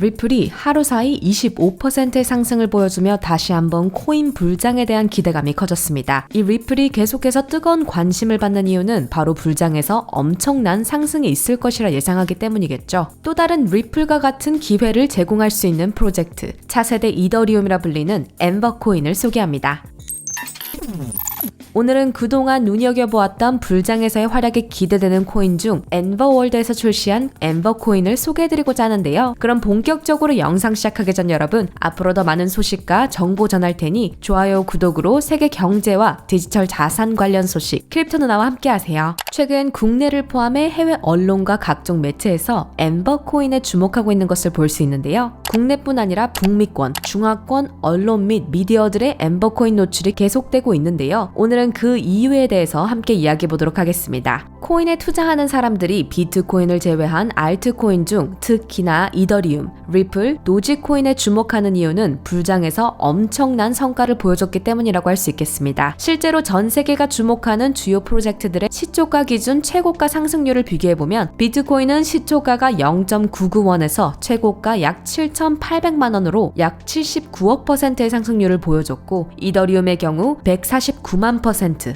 리플이 하루 사이 25%의 상승을 보여주며 다시 한번 코인 불장에 대한 기대감이 커졌습니다. 이 리플이 계속해서 뜨거운 관심을 받는 이유는 바로 불장에서 엄청난 상승이 있을 것이라 예상하기 때문이겠죠. 또 다른 리플과 같은 기회를 제공할 수 있는 프로젝트, 차세대 이더리움이라 불리는 엠버 코인을 소개합니다. 오늘은 그동안 눈여겨보았던 불장에서의 활약이 기대되는 코인 중 엠버월드에서 출시한 엠버코인을 소개해드리고자 하는데요. 그럼 본격적으로 영상 시작하기 전 여러분, 앞으로 더 많은 소식과 정보 전할 테니 좋아요, 구독으로 세계 경제와 디지털 자산 관련 소식, 크립토 누나와 함께하세요. 최근 국내를 포함해 해외 언론과 각종 매체에서 엠버코인에 주목하고 있는 것을 볼 수 있는데요. 국내뿐 아니라 북미권, 중화권, 언론 및 미디어들의 엠버코인 노출이 계속되고 있는데요. 오늘은 그 이유에 대해서 함께 이야기해 보도록 하겠습니다. 코인에 투자하는 사람들이 비트코인을 제외한 알트코인 중 특히나 이더리움, 리플, 도지코인에 주목하는 이유는 불장에서 엄청난 성과를 보여줬기 때문이라고 할 수 있겠습니다. 실제로 전 세계가 주목하는 주요 프로젝트들의 시초가 기준 최고가 상승률을 비교해보면 비트코인은 시초가가 0.99원에서 최고가 약 7,800만 원으로 약 79억%의 상승률을 보여줬고, 이더리움의 경우 149만 %,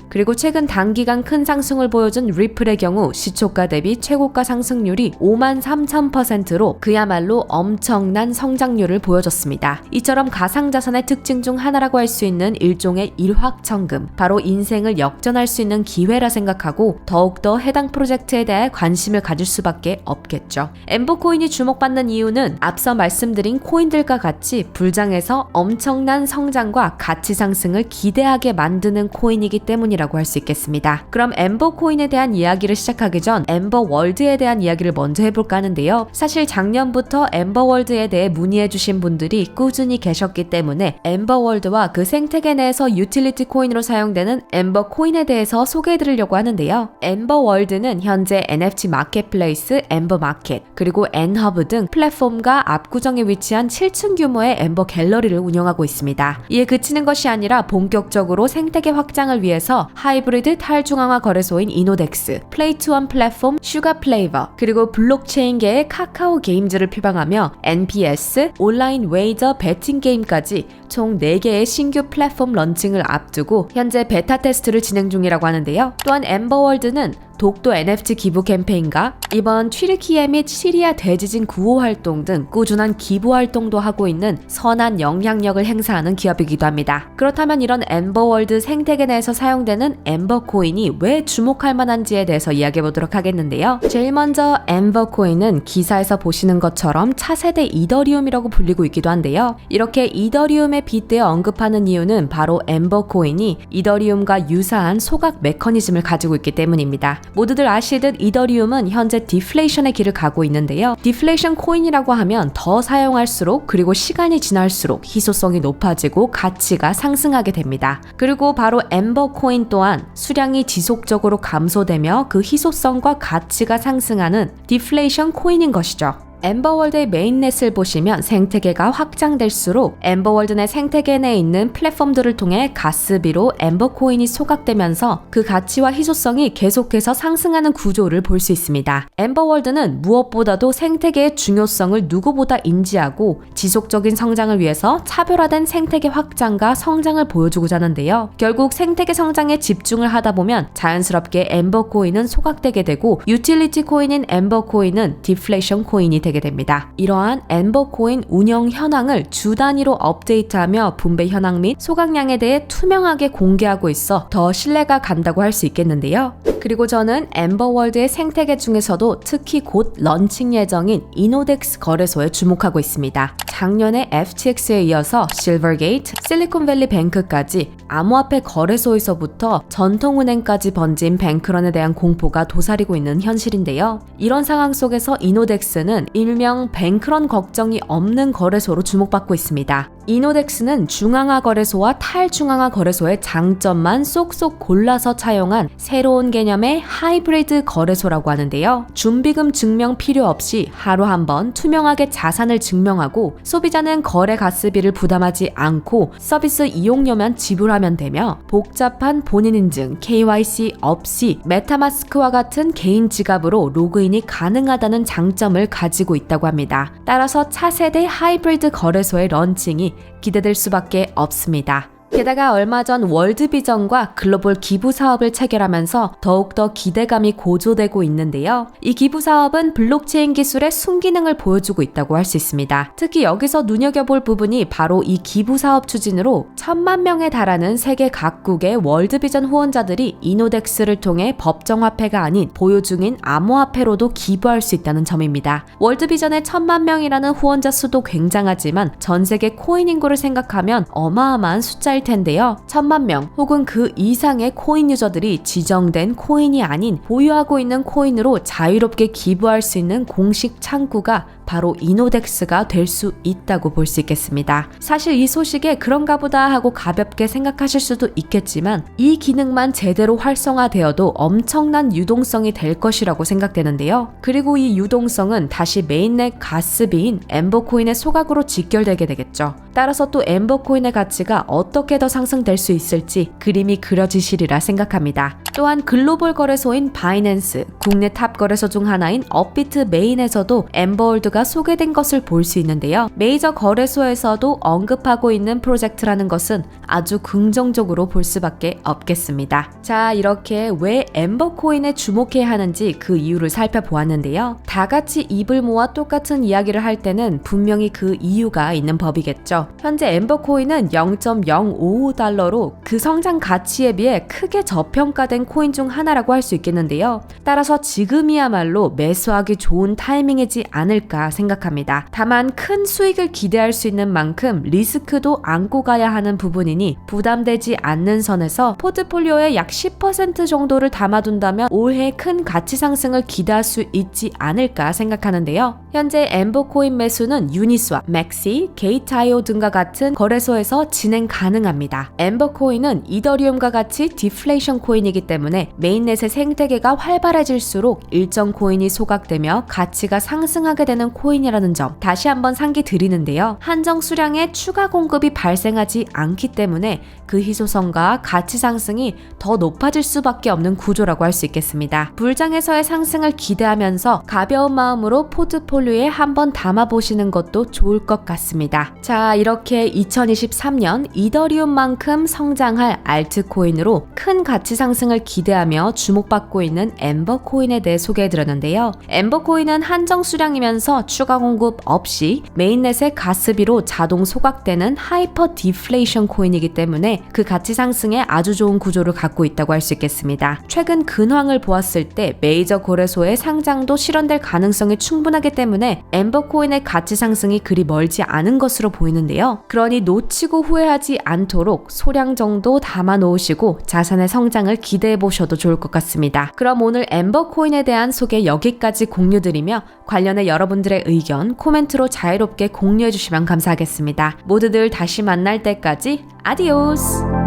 그리고 최근 단기간 큰 상승을 보여준 리플의 경우 시초가 대비 최고가 상승률이 53,000%로 그야말로 엄청난 성장률을 보여줬습니다. 이처럼 가상자산의 특징 중 하나라고 할 수 있는 일종의 일확천금, 바로 인생을 역전할 수 있는 기회라 생각하고 더욱더 해당 프로젝트에 대해 관심을 가질 수밖에 없겠죠. 엠버코인이 주목받는 이유는 앞서 말씀드린 코인들과 같이 불장에서 엄청난 성장과 가치 상승을 기대하게 만드는 코인이기 때문이라고 할 수 있겠습니다. 그럼 엠버코인에 대한 이야기를 시작하기 전 엠버월드에 대한 이야기를 먼저 해볼까 하는데요. 사실 작년부터 엠버월드에 대해 문의해주신 분들이 꾸준히 계셨기 때문에 엠버월드와 그 생태계 내에서 유틸리티 코인으로 사용되는 엠버코인에 대해서 소개해드리려고 하는데요. 엠버월드는 현재 NFT 마켓플레이스 엠버마켓, 그리고 엔허브 등 플랫폼과 압구정에 위치한 7층 규모의 엠버 갤러리를 운영하고 있습니다. 이에 그치는 것이 아니라 본격적으로 생태계 확장을 위해서 하이브리드 탈중앙화 거래소인 이노덱스, 플레이투원 플랫폼 슈가플레이버, 그리고 블록체인계의 카카오 게임즈를 표방하며 NPS, 온라인 웨이저 베팅 게임까지 총 4개의 신규 플랫폼 런칭을 앞두고 현재 베타 테스트를 진행 중이라고 하는데요. 또한 엠버월드는 독도 NFT 기부 캠페인과 이번 튀르키예 및 시리아 대지진 구호 활동 등 꾸준한 기부 활동도 하고 있는 선한 영향력을 행사하는 기업이기도 합니다. 그렇다면 이런 엠버월드 생태계 내에서 사용되는 엠버코인이 왜 주목할 만한지에 대해서 이야기해 보도록 하겠는데요. 제일 먼저 엠버코인은 기사에서 보시는 것처럼 차세대 이더리움이라고 불리고 있기도 한데요. 이렇게 이더리움에 빗대어 언급하는 이유는 바로 엠버코인이 이더리움과 유사한 소각 메커니즘을 가지고 있기 때문입니다. 모두들 아시듯 이더리움은 현재 디플레이션의 길을 가고 있는데요. 디플레이션 코인이라고 하면 더 사용할수록, 그리고 시간이 지날수록 희소성이 높아지고 가치가 상승하게 됩니다. 그리고 바로 엠버 코인 또한 수량이 지속적으로 감소되며 그 희소성과 가치가 상승하는 디플레이션 코인인 것이죠. 엠버월드의 메인넷을 보시면 생태계가 확장될수록 엠버월드 내 생태계 내에 있는 플랫폼들을 통해 가스비로 엠버코인이 소각되면서 그 가치와 희소성이 계속해서 상승하는 구조를 볼 수 있습니다. 엠버월드는 무엇보다도 생태계의 중요성을 누구보다 인지하고 지속적인 성장을 위해서 차별화된 생태계 확장과 성장을 보여주고자 하는데요. 결국 생태계 성장에 집중을 하다 보면 자연스럽게 엠버코인은 소각되게 되고 유틸리티 코인인 엠버코인은 디플레이션 코인이 되게 됩니다. 이러한 엠버코인 운영 현황을 주 단위로 업데이트하며 분배 현황 및 소각량에 대해 투명하게 공개하고 있어 더 신뢰가 간다고 할 수 있겠는데요. 그리고 저는 엠버월드의 생태계 중에서도 특히 곧 런칭 예정인 이노덱스 거래소에 주목하고 있습니다. 작년에 FTX에 이어서 실버게이트, 실리콘밸리 뱅크까지 암호화폐 거래소에서부터 전통은행까지 번진 뱅크런에 대한 공포가 도사리고 있는 현실인데요. 이런 상황 속에서 이노덱스는 일명 뱅크런 걱정이 없는 거래소로 주목받고 있습니다. 이노덱스는 중앙화 거래소와 탈중앙화 거래소의 장점만 쏙쏙 골라서 차용한 새로운 개념의 하이브리드 거래소라고 하는데요. 준비금 증명 필요 없이 하루 한 번 투명하게 자산을 증명하고 소비자는 거래 가스비를 부담하지 않고 서비스 이용료만 지불하면 되며 복잡한 본인 인증 KYC 없이 메타마스크와 같은 개인 지갑으로 로그인이 가능하다는 장점을 가지고 있다고 합니다. 따라서 차세대 하이브리드 거래소의 런칭이 기대될 수밖에 없습니다. 게다가 얼마 전 월드비전과 글로벌 기부 사업을 체결하면서 더욱더 기대감이 고조되고 있는데요. 이 기부 사업은 블록체인 기술의 순기능을 보여주고 있다고 할 수 있습니다. 특히 여기서 눈여겨볼 부분이 바로 이 기부 사업 추진으로 1000만 명에 달하는 세계 각국의 월드비전 후원자들이 이노덱스를 통해 법정화폐가 아닌 보유 중인 암호화폐로도 기부할 수 있다는 점입니다. 월드비전의 1000만 명이라는 후원자 수도 굉장하지만 전 세계 코인 인구를 생각하면 어마어마한 숫자일 텐데요. 1000만 명 혹은 그 이상의 코인 유저들이 지정된 코인이 아닌 보유하고 있는 코인으로 자유롭게 기부할 수 있는 공식 창구가 바로 이노덱스가 될 수 있다고 볼 수 있겠습니다. 사실 이 소식에 그런가 보다 하고 가볍게 생각하실 수도 있겠지만 이 기능만 제대로 활성화되어도 엄청난 유동성이 될 것이라고 생각되는데요. 그리고 이 유동성은 다시 메인넷 가스비인 엠버코인의 소각으로 직결되게 되겠죠. 따라서 또 엠버코인의 가치가 어떻게 더 상승될 수 있을지 그림이 그려지시리라 생각합니다. 또한 글로벌 거래소인 바이낸스, 국내 탑 거래소 중 하나인 업비트 메인에서도 엠버월드가 소개된 것을 볼 수 있는데요. 메이저 거래소에서도 언급하고 있는 프로젝트라는 것은 아주 긍정적으로 볼 수밖에 없겠습니다. 자, 이렇게 왜 엠버코인에 주목해야 하는지 그 이유를 살펴보았는데요. 다 같이 입을 모아 똑같은 이야기를 할 때는 분명히 그 이유가 있는 법이겠죠. 현재 엠버코인은 0.055달러로 그 성장 가치에 비해 크게 저평가된 코인 중 하나라고 할 수 있겠는데요. 따라서 지금이야말로 매수하기 좋은 타이밍이지 않을까 생각합니다. 다만 큰 수익을 기대할 수 있는 만큼 리스크도 안고 가야 하는 부분이니 부담되지 않는 선에서 포트폴리오의 약 10% 정도를 담아둔다면 올해 큰 가치 상승을 기대할 수 있지 않을까 생각하는데요. 현재 엠버코인 매수는 유니스왑, 맥시, 게이트.io 등과 같은 거래소에서 진행 가능합니다. 엠버코인은 이더리움과 같이 디플레이션 코인이기 때문에 메인넷의 생태계가 활발해질수록 일정 코인이 소각되며 가치가 상승하게 되는 코인이라는 점 다시 한번 상기 드리는데요. 한정 수량의 추가 공급이 발생하지 않기 때문에 그 희소성과 가치 상승이 더 높아질 수밖에 없는 구조라고 할 수 있겠습니다. 불장에서의 상승을 기대하면서 가벼운 마음으로 포트폴리오에 한번 담아보시는 것도 좋을 것 같습니다. 자, 이렇게 2023년 이더리움만큼 성장할 알트코인으로 큰 가치 상승을 기대하며 주목받고 있는 엠버코인에 대해 소개해드렸는데요. 엠버코인은 한정 수량이면서 추가 공급 없이 메인넷의 가스비로 자동 소각되는 하이퍼 디플레이션 코인이기 때문에 그 가치 상승에 아주 좋은 구조를 갖고 있다고 할 수 있겠습니다. 최근 근황을 보았을 때 메이저 거래소의 상장도 실현될 가능성이 충분하기 때문에 엠버코인의 가치 상승이 그리 멀지 않은 것으로 보이는데요. 그러니 놓치고 후회하지 않도록 소량 정도 담아 놓으시고 자산의 성장을 기대해 보셔도 좋을 것 같습니다. 그럼 오늘 엠버코인에 대한 소개 여기까지 공유드리며 관련해 여러분들의 의견 코멘트로 자유롭게 공유해 주시면 감사하겠습니다. 모두들 다시 만날 때까지 아디오스!